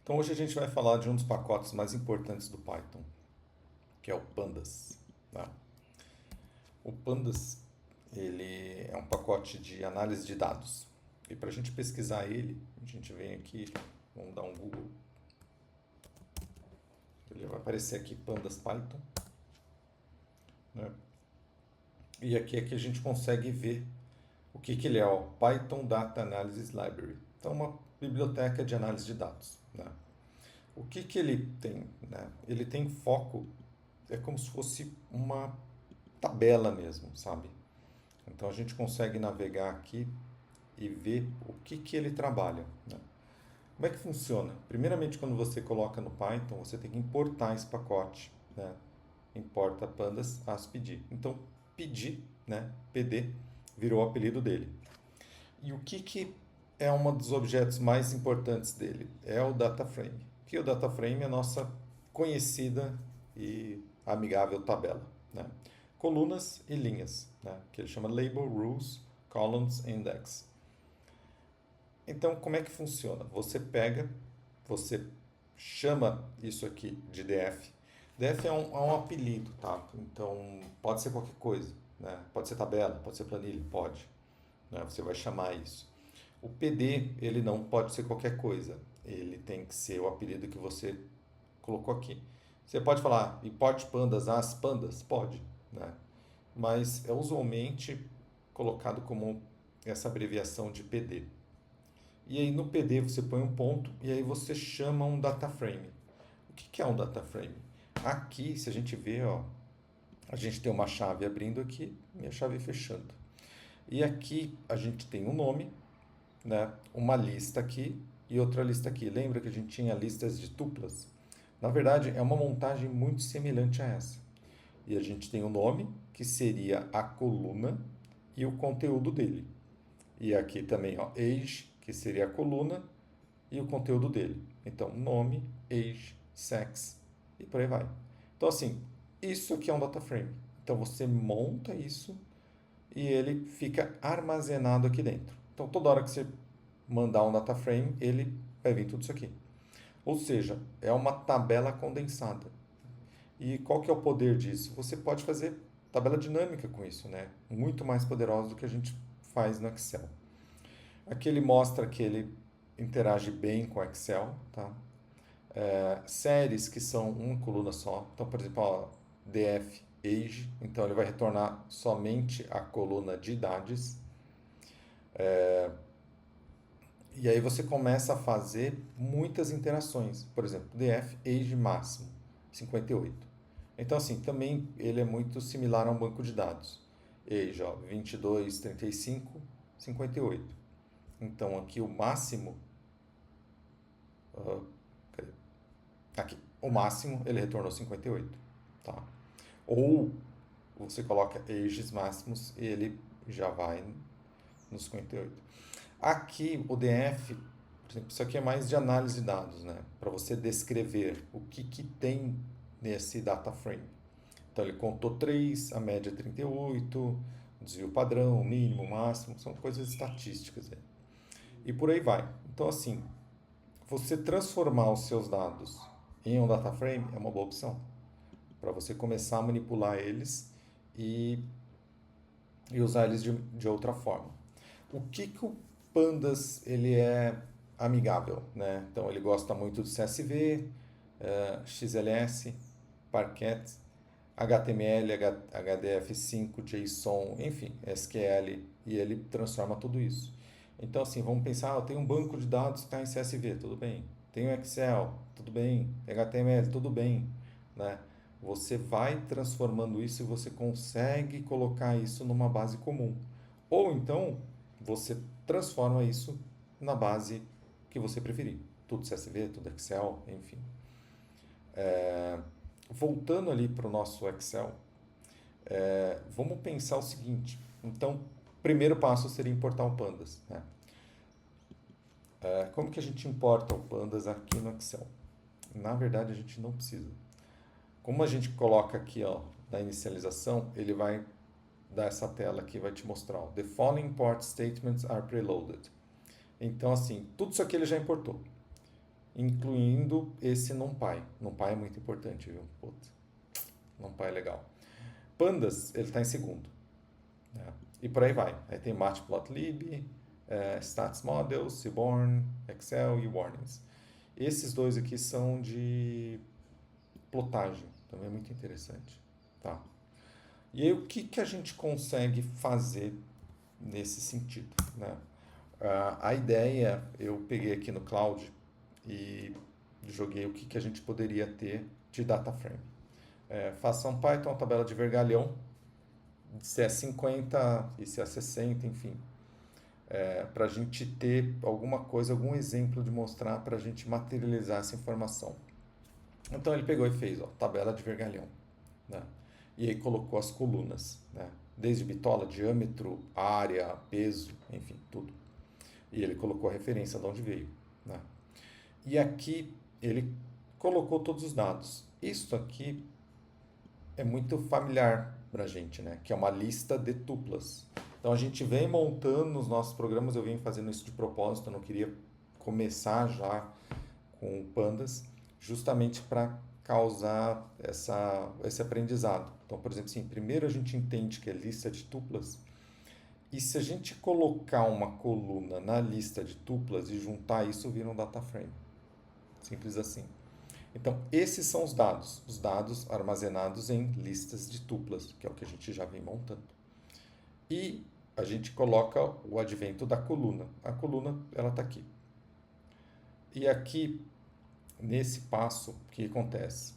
Então hoje a gente vai falar de um dos pacotes mais importantes do Python, que é o Pandas, né? O Pandas, ele é um pacote de análise de dados. E para a gente pesquisar ele, a gente vem aqui, vamos dar um Google. Ele vai aparecer aqui Pandas Python, né? E aqui é que a gente consegue ver o que ele é, o Python Data Analysis Library. Então, uma biblioteca de análise de dados, né? O que ele tem, né? Ele tem foco, é como se fosse uma tabela mesmo, sabe? Então a gente consegue navegar aqui e ver o que ele trabalha, né? Como é que funciona? Primeiramente, quando você coloca no Python, você tem que importar esse pacote, né? Importa pandas ASPD. Então, pedir, né? PD virou o apelido dele. E o que é um dos objetos mais importantes dele? É o data frame. Que o data frame é a nossa conhecida e amigável tabela, né? Colunas e linhas, né? Que ele chama label, rules, columns, index. Então, como é que funciona? Você chama isso aqui de DF. DF é um apelido, tá? Então, pode ser qualquer coisa, né? Pode ser tabela, pode ser planilha, pode, né? Você vai chamar isso. O PD, ele não pode ser qualquer coisa. Ele tem que ser o apelido que você colocou aqui. Você pode falar, importe pandas, as pandas? Pode, né? Mas é usualmente colocado como essa abreviação de PD. E aí no PD você põe um ponto e aí você chama um data frame. O que é um data frame? Aqui, se a gente vê, ó, a gente tem uma chave abrindo aqui e a chave fechando. E aqui a gente tem um nome, né? Uma lista aqui e outra lista aqui. Lembra que a gente tinha listas de tuplas? Na verdade, é uma montagem muito semelhante a essa. E a gente tem o nome, que seria a coluna, e o conteúdo dele. E aqui também, ó, age, que seria a coluna, e o conteúdo dele. Então, nome, age, sex, e por aí vai. Então, assim, isso aqui é um data frame. Então, você monta isso e ele fica armazenado aqui dentro. Então, toda hora que você mandar um data frame, ele vai vir tudo isso aqui. Ou seja, é uma tabela condensada. E qual que é o poder disso? Você pode fazer tabela dinâmica com isso, né? Muito mais poderosa do que a gente faz no Excel. Aqui ele mostra que ele interage bem com o Excel, tá? Séries que são uma coluna só. Então, por exemplo, ó, DF Age, então ele vai retornar somente a coluna de idades. E aí você começa a fazer muitas interações. Por exemplo, DF Age máximo, 58. Então, assim, também ele é muito similar a um banco de dados. Age, ó, 22, 35, 58. Então, aqui o máximo, ah, cadê? Aqui, o máximo ele retornou 58, tá? Ou você coloca ages máximos e ele já vai nos 58. Aqui o DF, por exemplo, isso aqui é mais de análise de dados, né? Para você descrever o que tem nesse data frame. Então ele contou 3, a média é 38, desvio padrão, mínimo, máximo, são coisas estatísticas aí. E por aí vai. Então assim, você transformar os seus dados em um data frame é uma boa opção para você começar a manipular eles e, e usar eles de outra forma. O que o Pandas ele é amigável, né? Então ele gosta muito de CSV, XLS, Parquet, HTML, HDF5, JSON, enfim, SQL, e ele transforma tudo isso. Então, assim, vamos pensar, tem um banco de dados que está em CSV, tudo bem. Tem o Excel, tudo bem. Tem HTML, tudo bem, né? Você vai transformando isso e você consegue colocar isso numa base comum. Ou então, você transforma isso na base que você preferir. Tudo CSV, tudo Excel, enfim. Voltando ali para o nosso Excel, vamos pensar o seguinte. Então, primeiro passo seria importar o Pandas, né? Como que a gente importa o Pandas aqui no Excel? Na verdade, a gente não precisa. Como a gente coloca aqui, ó, na inicialização, ele vai dar essa tela aqui, vai te mostrar, ó, The following import statements are preloaded. Então, assim, tudo isso aqui ele já importou. incluindo esse NumPy. NumPy é muito importante, viu? Puta, NumPy é legal. Pandas, ele está em segundo, né? E por aí vai. Aí tem Matplotlib, Stats Model, Seaborn, Excel e Warnings. Esses dois aqui são de plotagem, também é muito interessante, tá? E aí o que a gente consegue fazer nesse sentido, né? A ideia, eu peguei aqui no Cloud e joguei o que a gente poderia ter de data frame. Faça um Python, uma tabela de vergalhão, se é 50 e se é 60, enfim. Para a gente ter alguma coisa, algum exemplo de mostrar para a gente materializar essa informação. Então ele pegou e fez, ó, tabela de vergalhão, né? E aí colocou as colunas, né? Desde bitola, diâmetro, área, peso, enfim, tudo. E ele colocou a referência de onde veio, né? E aqui ele colocou todos os dados. Isso aqui é muito familiar para a gente, né? Que é uma lista de tuplas. Então a gente vem montando nos nossos programas, eu vim fazendo isso de propósito, eu não queria começar já com pandas, justamente para causar esse aprendizado. Então, por exemplo, assim, primeiro a gente entende que é lista de tuplas, e se a gente colocar uma coluna na lista de tuplas e juntar isso, vira um data frame. Simples assim. Então, esses são os dados armazenados em listas de tuplas, que é o que a gente já vem montando. E a gente coloca o advento da coluna. A coluna, ela está aqui. E aqui, nesse passo, o que acontece?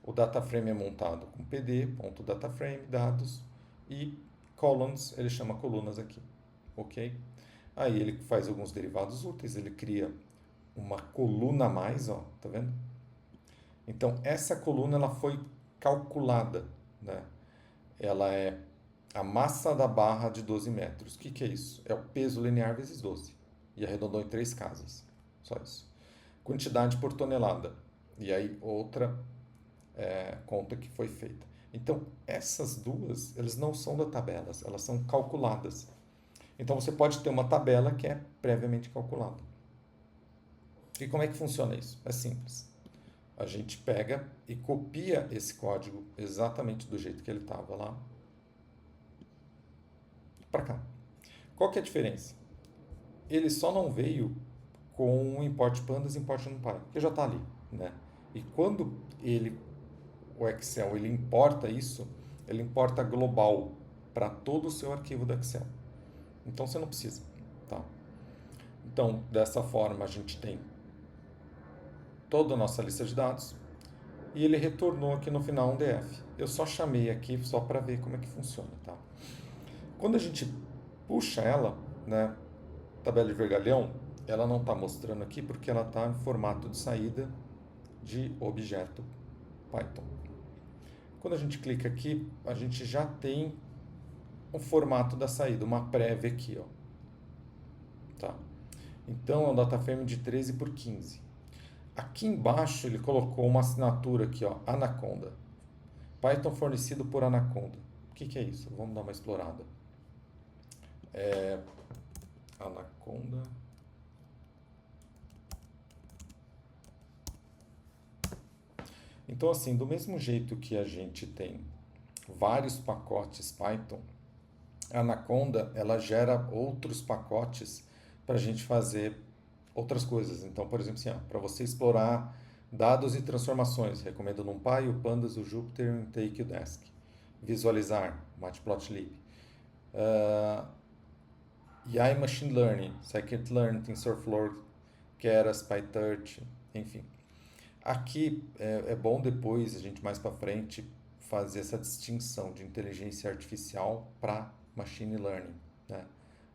O data frame é montado com pd.dataframe, dados, e columns, ele chama colunas aqui, ok? Aí ele faz alguns derivados úteis, ele cria uma coluna a mais, ó, tá vendo? Então, essa coluna ela foi calculada, né? Ela é a massa da barra de 12 metros. O que é isso? É o peso linear vezes 12. E arredondou em 3 casas. Só isso. Quantidade por tonelada. E aí, outra conta que foi feita. Então, essas duas, elas não são da tabela, elas são calculadas. Então, você pode ter uma tabela que é previamente calculada. E como é que funciona isso? É simples. A gente pega e copia esse código exatamente do jeito que ele estava lá para cá. Qual que é a diferença? Ele só não veio com o import pandas e import numpy, que já está ali, né? E quando o Excel ele importa isso, ele importa global para todo o seu arquivo do Excel. Então você não precisa, tá? Então, dessa forma a gente tem toda a nossa lista de dados e ele retornou aqui no final um DF. Eu só chamei aqui só para ver como é que funciona, tá? Quando a gente puxa ela, né, tabela de vergalhão, ela não está mostrando aqui porque ela está em formato de saída de objeto Python. Quando a gente clica aqui, a gente já tem o formato da saída, uma prévia aqui, ó. Tá? Então é um data frame de 13 por 15. Aqui embaixo ele colocou uma assinatura aqui, ó, Anaconda. Python fornecido por Anaconda. O que é isso? Vamos dar uma explorada. Anaconda. Então, assim, do mesmo jeito que a gente tem vários pacotes Python, a Anaconda ela gera outros pacotes para a gente fazer outras coisas. Então, por exemplo, assim, para você explorar dados e transformações, recomendo o NumPy, o Pandas, o Jupyter, o Intake e o Desk. Visualizar, Matplotlib. AI Machine Learning, Scikit-learn, TensorFlow, Keras, PyTorch, enfim. Aqui é bom depois, a gente mais para frente, fazer essa distinção de inteligência artificial para machine learning, né?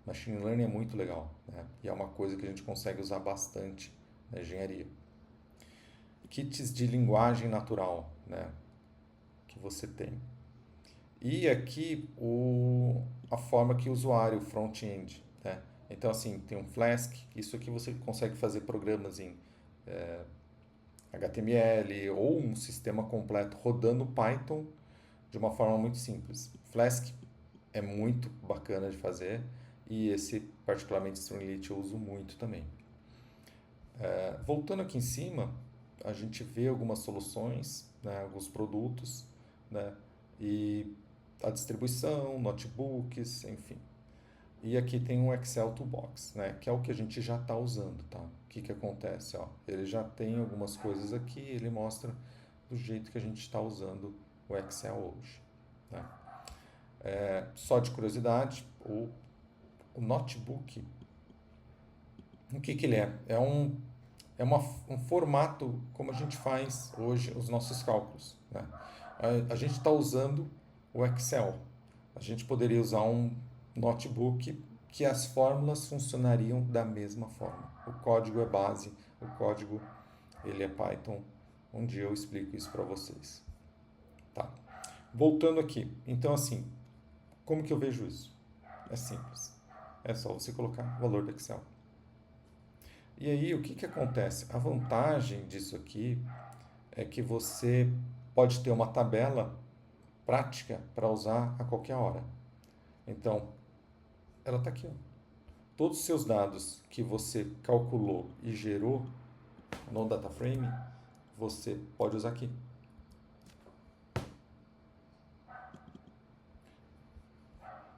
Machine learning é muito legal, né? E é uma coisa que a gente consegue usar bastante na engenharia. Kits de linguagem natural, né? Que você tem. E aqui a forma que o usuário, front-end, né? Então, assim, tem um Flask, isso aqui você consegue fazer programas em HTML ou um sistema completo rodando Python de uma forma muito simples. Flask é muito bacana de fazer e esse, particularmente Streamlit, eu uso muito também. Voltando aqui em cima, a gente vê algumas soluções, né, alguns produtos, né, e a distribuição, notebooks, enfim. E aqui tem um Excel Toolbox, né, que é o que a gente já está usando, tá? O que que acontece? Ó, ele já tem algumas coisas aqui, ele mostra do jeito que a gente está usando o Excel hoje, né? Só de curiosidade, o notebook, o que que ele é? Um formato como a gente faz hoje os nossos cálculos, né? A gente está usando o Excel. A gente poderia usar um notebook que as fórmulas funcionariam da mesma forma. O código é base, o código ele é Python. Um dia eu explico isso para vocês. Tá. Voltando aqui. Então, assim, como que eu vejo isso? É simples. É só você colocar o valor do Excel. E aí, o que que acontece? A vantagem disso aqui é que você pode ter uma tabela prática para usar a qualquer hora. Então, ela está aqui. Ó. Todos os seus dados que você calculou e gerou no DataFrame, você pode usar aqui.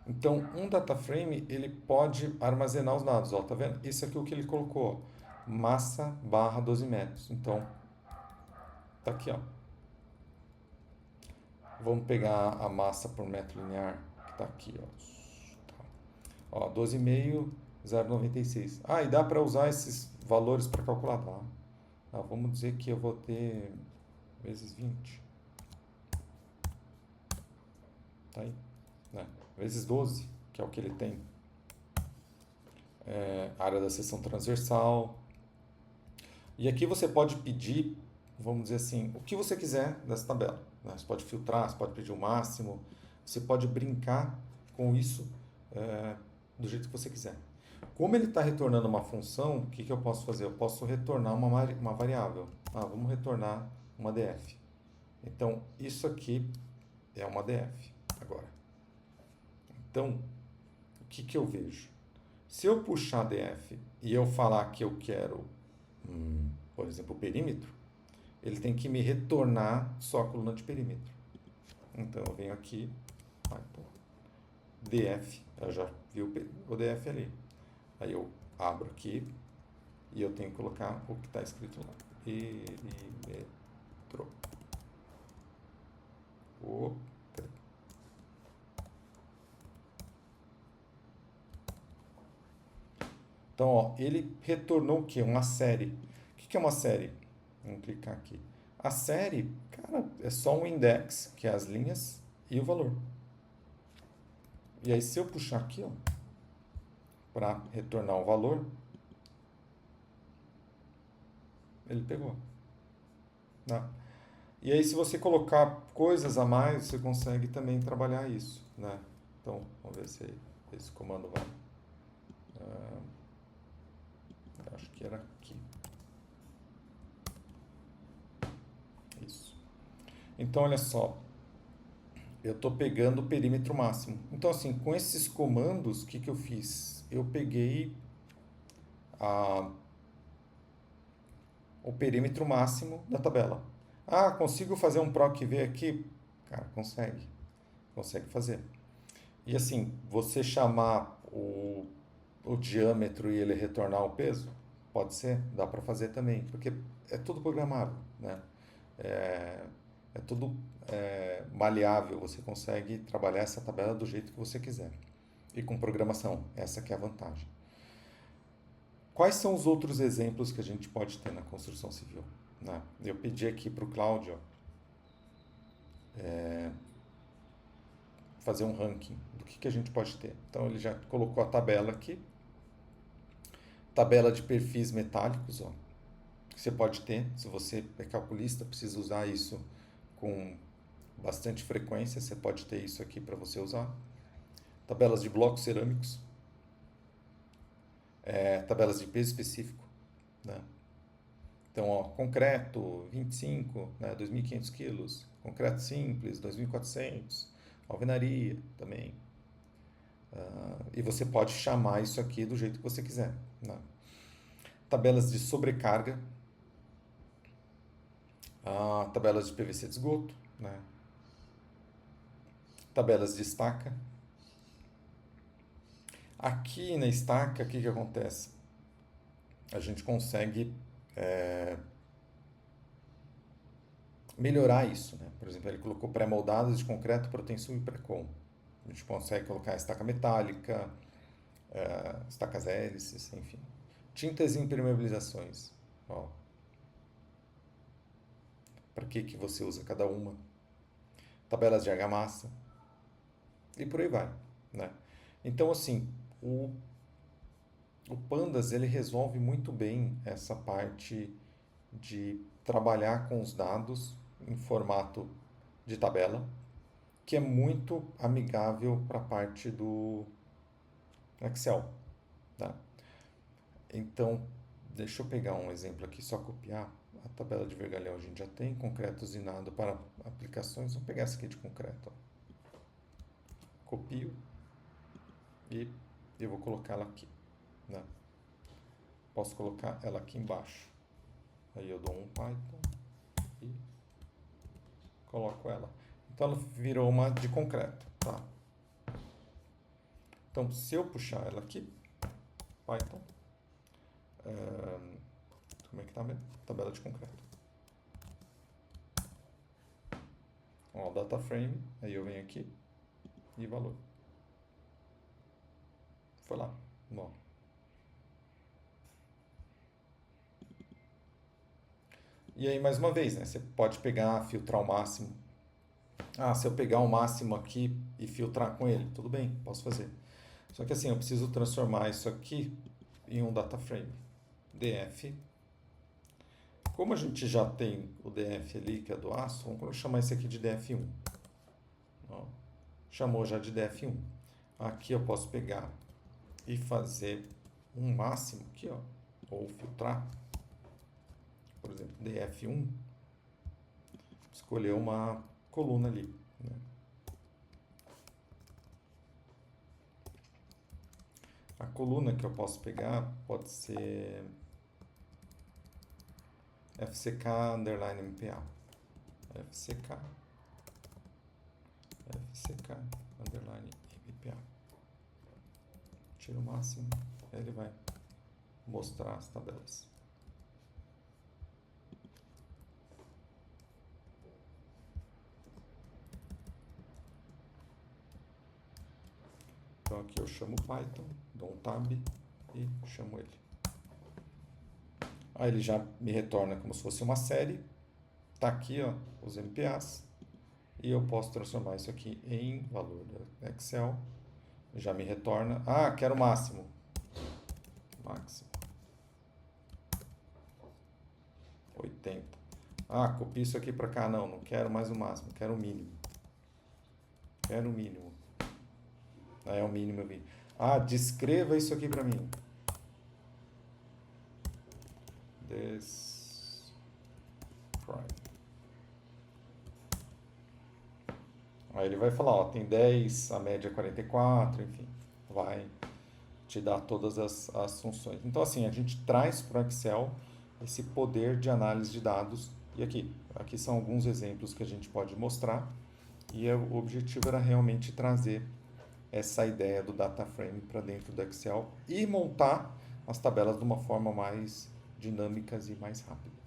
Então, um DataFrame, ele pode armazenar os dados. Ó, tá vendo? Isso aqui é o que ele colocou. Ó, massa barra 12 metros. Então, tá aqui, ó. Vamos pegar a massa por metro linear, que tá aqui, ó. Ó, 12,5, 0,96. Ah, e dá para usar esses valores para calcular, tá? Ah, vamos dizer que eu vou ter vezes 20. Tá aí, né? Vezes 12, que é o que ele tem. Área da seção transversal. E aqui você pode pedir, vamos dizer assim, o que você quiser dessa tabela, né? Você pode filtrar, você pode pedir o máximo, você pode brincar com isso do jeito que você quiser. Como ele está retornando uma função, o que que eu posso fazer? Eu posso retornar uma variável. Ah, vamos retornar uma df. Então, isso aqui é uma df agora. Então, o que que eu vejo? Se eu puxar a df e eu falar que eu quero, por exemplo, o perímetro, ele tem que me retornar só a coluna de perímetro. Então, eu venho aqui, df, eu já vi o df ali. Aí eu abro aqui e eu tenho que colocar o que está escrito lá. Perímetro. Então, ó, ele retornou o quê? Uma série. O que é uma série? Vamos clicar aqui. A série, cara, é só um index, que é as linhas, e o valor. E aí, se eu puxar aqui, ó, para retornar o valor, ele pegou. Né? E aí, se você colocar coisas a mais, você consegue também trabalhar isso, né? Então, vamos ver se esse comando vai. Acho que era aqui. Isso. Então, olha só. Eu estou pegando o perímetro máximo. Então, assim, com esses comandos, o que que eu fiz? Eu peguei o perímetro máximo da tabela. Ah, consigo fazer um PROC-V aqui? Cara, consegue. Consegue fazer. E assim, você chamar o diâmetro e ele retornar o peso? Pode ser, dá para fazer também, porque é tudo programável, né? É tudo maleável, você consegue trabalhar essa tabela do jeito que você quiser. E com programação, essa que é a vantagem. Quais são os outros exemplos que a gente pode ter na construção civil? Né? Eu pedi aqui para o Cláudio fazer um ranking do que a gente pode ter. Então ele já colocou a tabela aqui, tabela de perfis metálicos, ó, que você pode ter. Se você é calculista, precisa usar isso com bastante frequência, você pode ter isso aqui para você usar. Tabelas de blocos cerâmicos, tabelas de peso específico, né? Então, ó, concreto 25, né, 2.500 quilos, concreto simples 2.400, alvenaria também. E você pode chamar isso aqui do jeito que você quiser, né? tabelas de sobrecarga, tabelas de PVC de esgoto, né? Tabelas de estaca. Aqui na estaca, o que acontece? A gente consegue melhorar isso, né? Por exemplo, ele colocou pré-moldadas de concreto, Protensul e Precon. A gente consegue colocar estaca metálica, estacas hélices, enfim. Tintas e impermeabilizações. Para que você usa cada uma? Tabelas de argamassa. E por aí vai, né? Então, assim, o Pandas, ele resolve muito bem essa parte de trabalhar com os dados em formato de tabela, que é muito amigável para a parte do Excel, tá? Então, deixa eu pegar um exemplo aqui, só copiar. A tabela de vergalhão a gente já tem, concreto usinado para aplicações. Vamos pegar essa aqui de concreto. Ó. Copio e eu vou colocar ela aqui, né? Posso colocar ela aqui embaixo. Aí eu dou um Python e coloco ela. Então ela virou uma de concreto, tá? Então se eu puxar ela aqui, Python, como é que tá mesmo? Tabela de concreto. Ó, o data frame, aí eu venho aqui e valor. Foi lá. Bom. E aí, mais uma vez, né? Você pode pegar, filtrar o máximo. Se eu pegar o máximo aqui e filtrar com ele, tudo bem, posso fazer. Só que assim, eu preciso transformar isso aqui em um data frame. DF. Como a gente já tem o DF ali, que é do aço, vamos chamar esse aqui de DF1. Ó, chamou já de DF1. Aqui eu posso pegar e fazer um máximo aqui, ó, ou filtrar. Por exemplo, DF1, escolher uma coluna ali, né? A coluna que eu posso pegar pode ser FCK underline MPA. FCK underline MPA. Tira o máximo, aí ele vai mostrar as tabelas. Então aqui eu chamo o Python, dou um tab e chamo ele. Aí ele já me retorna como se fosse uma série. Tá aqui, ó, os MPAs. E eu posso transformar isso aqui em valor do Excel. Já me retorna. Quero máximo. Máximo. 80. Copio isso aqui para cá. Não quero mais o máximo. Quero o mínimo. Quero o mínimo. É o mínimo eu vi. Descreva isso aqui para mim. Aí ele vai falar, ó, tem 10, a média é 44, enfim, vai te dar todas as funções. Então, assim, a gente traz para o Excel esse poder de análise de dados. E aqui são alguns exemplos que a gente pode mostrar. E o objetivo era realmente trazer essa ideia do data frame para dentro do Excel e montar as tabelas de uma forma mais dinâmicas e mais rápida.